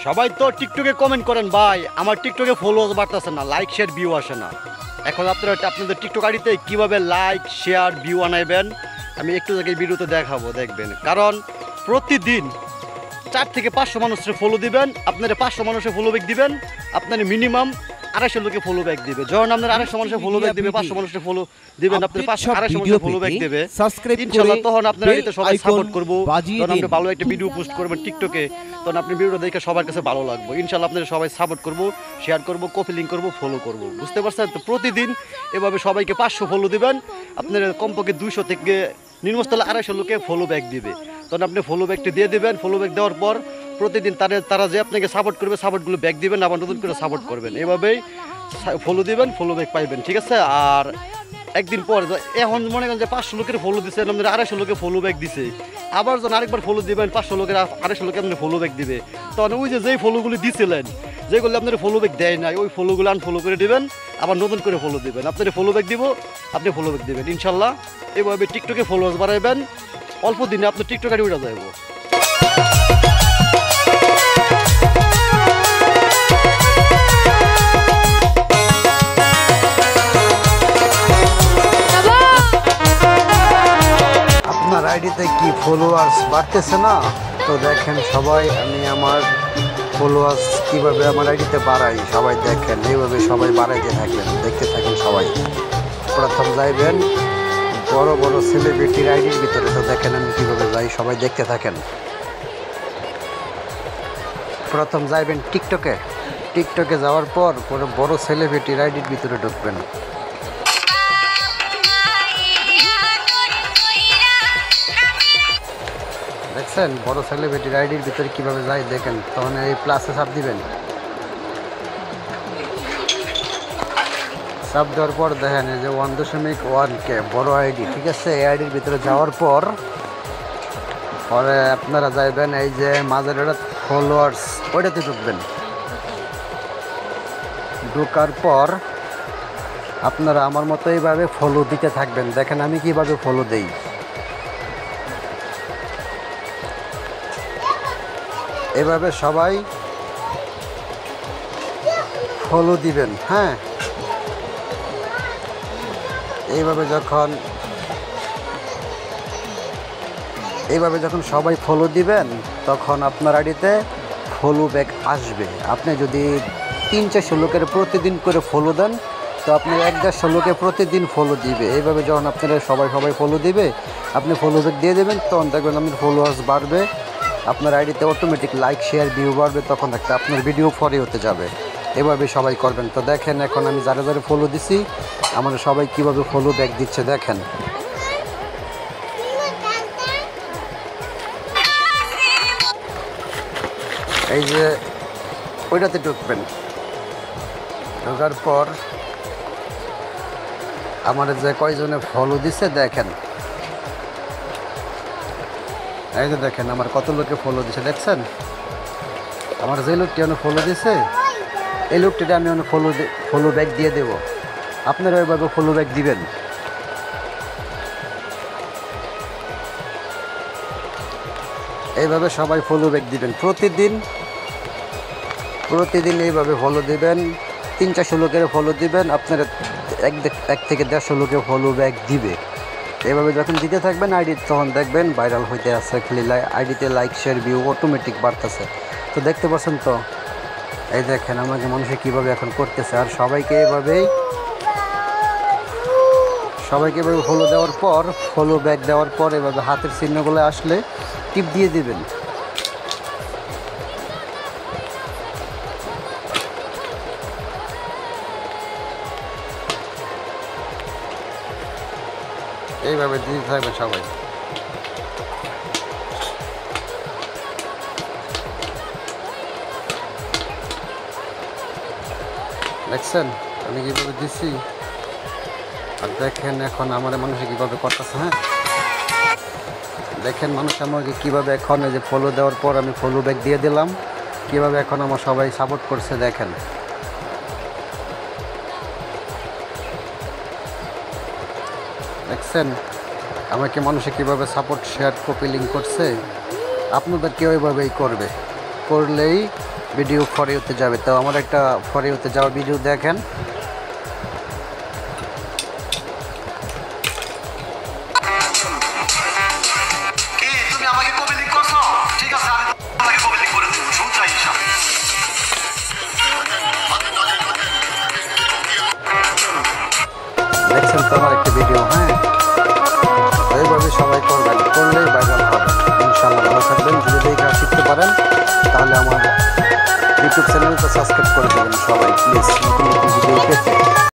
সবাই তো টিকটকে কমেন্ট করেন ভাই, আমার টিকটকে ফলোয়ার্স বাড়তেছে না, লাইক শেয়ার ভিউ আসে না। এখন আপনারা আপনাদের টিকটক আইডিতে কীভাবে লাইক শেয়ার ভিউ আনাইবেন আমি একটু জায়গায় ভিডিওতে দেখাবো, দেখবেন। কারণ প্রতিদিন 4 থেকে 500 মানুষের ফলো দিবেন, আপনারা 500 মানুষের ফলো ব্যাক দিবেন, আপনার মিনিমাম 250 লোকে ফলো ব্যাক দিবে। যখন আপনার 250 মানুষের ফলো ব্যাক দিবে, 500 মানুষের ফলো দিবেন, আপনার 250 মানুষের ফলো ব্যাক দিবে, ইনশাআল্লাহ তখন আপনারা এটা সবাই সাপোর্ট করব। তখন আপনি ভালো একটা ভিডিও পোস্ট করবেন টিকটকে, তখন আপনি ভিডিওটা দেখে সবার কাছে ভালো লাগবে। ইনশাআল্লাহ আপনারা সবাই সাপোর্ট করব, শেয়ার করব, কপি লিংক করব, ফলো করব, বুঝতে পারছেন? তো প্রতিদিন এভাবে সবাইকে 500 ফলো দিবেন, আপনার কমপক্ষে 200 থেকে নিম্নস্থলে 250 লোকে ফলো ব্যাক দিবে। তখন আপনি ফলো ব্যাকটি দিয়ে দিবেন। ফলো ব্যাক দেওয়ার পর প্রতিদিন তারা যে আপনাকে সাপোর্ট করবে, সাপোর্টগুলো ব্যাক দিবেন, আবার নতুন করে সাপোর্ট করবেন। এভাবেই ফলো দিবেন, ফলো ব্যাক পাইবেন, ঠিক আছে? আর একদিন পর এখন মনে করেন যে 500 লোকের ফলো দিচ্ছে, আপনাদের 250 লোকে ফলো ব্যাক দিছে, আবার যখন আরেকবার ফলো দিবেন 500 লোকের 250 লোকে আপনার ফলো ব্যাক দিবে, তখন ওই যেই ফলোগুলি দিছিলেন, যেগুলো আপনার ফলো ব্যাক দেয় নাই, ওই ফলোগুলো আনফলো করে দিবেন, আবার নতুন করে ফলো দিবেন। আপনার ফলো ব্যাক দিব, আপনি ফলো ব্যাক দিবেন, ইনশাল্লাহ এইভাবে টিকটকে ফলোয়ার্স বাড়াইবেন। অল্প দিনে আপনার টিকটক আইডি উঠে যাবো। আপনার আইডিতে কি ফলোয়ার্স বাড়তেছে না? তো দেখেন সবাই, আমি আমার ফলোয়ার্স কিভাবে আমার আইডিতে বাড়াই সবাই দেখেন। এইভাবে সবাই বাড়াইতে থাকবেন, দেখতে থাকেন সবাই। প্রথম যাইবেন বড় বড় সেলিব্রিটির আইডির ভিতরে, তো দেখেন আমি কীভাবে যাই, সবাই দেখতে থাকেন। প্রথম যাইবেন টিকটকে, টিকটকে যাওয়ার পর পরে বড় সেলিব্রিটির আইডির ভিতরে ঢুকবেন। দেখছেন বড় সেলিব্রিটির আইডির ভিতরে কীভাবে যাই দেখেন। তখন এই প্লাসে চাপ দিবেন, চাপ দেওয়ার পর দেখেন এই যে 1.1K বড় আইডি, ঠিক আছে? এই আইডির ভিতরে যাওয়ার পর পরে আপনারা যাইবেন এই যে মাঝের ফলোয়ার্স, ওইটাতে ঢুকবেন। ঢোকার পর আপনারা আমার মতো এইভাবে ফলো দিতে থাকবেন। দেখেন আমি কিভাবে ফলো দেই। এভাবে সবাই ফলো দিবেন, হ্যাঁ? এইভাবে যখন সবাই ফলো দিবেন, তখন আপনার আইডিতে ফলো ব্যাক আসবে। আপনি যদি 300-400 লোকের প্রতিদিন করে ফলো দেন, তো আপনি 150 লোকে প্রতিদিন ফলো দিবে। এইভাবে যখন আপনারা সবাই ফলো দিবে, আপনি ফলো ব্যাক দিয়ে দেবেন, তখন দেখবেন আপনার ফলোয়ার্স বাড়বে, আপনার আইডিতে অটোমেটিক লাইক শেয়ার ভিউ বাড়বে, তখন একটা আপনার ভিডিও ফরে হতে যাবে। এভাবে সবাই করবেন। তো দেখেন এখন আমি যারা ফলো দিছি, আমরা সবাই কিভাবে ফলো ব্যাক দিচ্ছে দেখেন। এই যে ওইটাতে ঢুকবেন, ঢোকার পর আমার যে কয়জনে ফলো দিচ্ছে দেখেন। এই যে দেখেন আমার কত লোকে ফলো দিচ্ছে, দেখছেন? আমার যে লোকটি অনেক ফলো দিছে, এই লোকটিতে আমি অনেক ফলো ব্যাক দিয়ে দেব। আপনারা ওইভাবে ফলো ব্যাক দিবেন। এইভাবে সবাই ফলো ব্যাক দিবেন প্রতিদিন এইভাবে ফলো দিবেন। 300-400 লোকের ফলো দিবেন, আপনারা 1 থেকে 150 লোকে ফলো ব্যাক দিবে। এভাবে যখন দিতে থাকবেন আইডি, তখন দেখবেন ভাইরাল হইতে আছে, খালি আইডিতে লাইক শেয়ার ভিউ অটোমেটিক বাড়তেছে। তো দেখতে পাচ্ছেন তো, এই দেখেন আমাকে মানুষে কীভাবে এখন করতেছে। আর সবাইকে এভাবে ফলো দেওয়ার পর, ফলো ব্যাক দেওয়ার পর এভাবে হাতের চিহ্নগুলো আসলে টিপ দিয়ে দিবেন। এইভাবে দিতে থাকবেন সবাই। দেখছেন আমি কীভাবে দিচ্ছি? আর দেখেন এখন আমার মানুষে কীভাবে করতেছে, হ্যাঁ? দেখেন মানুষ আমাকে কীভাবে এখন এই যে ফলো দেওয়ার পর আমি ফলো ব্যাক দিয়ে দিলাম, কীভাবে এখন আমার সবাই সাপোর্ট করছে দেখেন। দেখছেন আমাকে মানুষে কীভাবে সাপোর্ট শেয়ার কপি লিঙ্ক করছে। আপনাদেরকে ওইভাবেই করলেই ভিডিও ফর ইউতে যাবে। তো আমার একটা ফর ইউতে যাওয়া ভিডিও দেখেন। দেখছেন তো আমার একটা ভিডিও, হ্যাঁ এইভাবে সবাই করবেন, করলেই ভাইরাল হবে ইনশাআল্লাহ। ভালো থাকবেন। যদি দেখে শিখতে পারেন তাহলে আমার ইউটিউব চ্যানেলটা সাবস্ক্রাইব করে দেবেন সবাই প্লিজ।